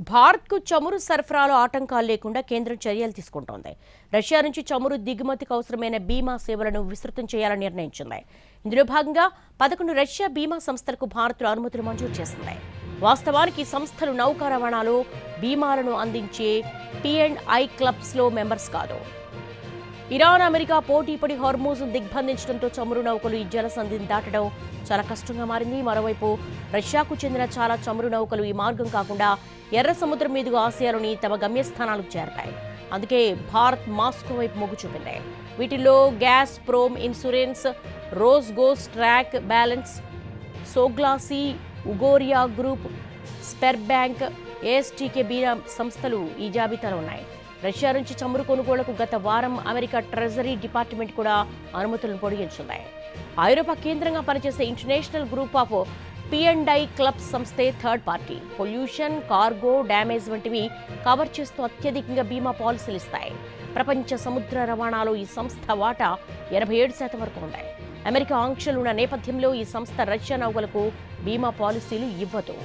భారత్కు చమురు సరఫరాలో ఆటంకాలు లేకుండా కేంద్రం చర్యలు తీసుకుంటోంది. రష్యా నుంచి చమురు దిగుమతికి అవసరమైన బీమా సేవలను విస్తృతం చేయాలని నిర్ణయించింది. ఇందులో భాగంగా 11 రష్యా బీమా సంస్థలకు భారత్లో అనుమతులు మంజూరు చేసింది. వాస్తవానికి సంస్థలు నౌకా రవాణాలో బీమాలను అందించే P&I క్లబ్స్లో మెంబర్స్ కాదు. ఇరాన్, అమెరికా పోటీపడి హార్మూజ్ను దిగ్బంధించడంతో చమురు నౌకలు ఈ జలసంధిని దాటడం చాలా కష్టంగా మారింది. మరోవైపు రష్యాకు చెందిన చాలా చమురు నౌకలు ఈ మార్గం కాకుండా ఎర్ర సముద్రం మీదుగా ఆసియాలోని తమ గమ్యస్థానాలకు చేరతాయి. అందుకే భారత్ మాస్కో వైపు మొగ్గు చూపింది. వీటిల్లో Gazprom insurance, Rosgosstrakh బ్యాలెన్స్, Soglasie, Ugoria group, Sberbank, ఏఎస్టీకే బీమా సంస్థలు ఈ జాబితాలో ఉన్నాయి. రష్యా నుంచి చమురు కొనుగోళ్లకు గత వారం అమెరికా ట్రెజరీ డిపార్ట్మెంట్ కూడా అనుమతులను పొడిగించింది. ఐరోపా కేంద్రంగా పనిచేసే international group of P&I clubs సంస్థే third party. Pollution, cargo, damage వంటివి కవర్ చేస్తూ అత్యధికంగా బీమా పాలసీలు ఇస్తాయి. ప్రపంచ సముద్ర రవాణాలో ఈ సంస్థ వాటా 87% వరకు ఉంది. అమెరికా ఆంక్షలున్న నేపథ్యంలో ఈ సంస్థ రష్యా నౌకలకు బీమా పాలసీలు ఇవ్వదు.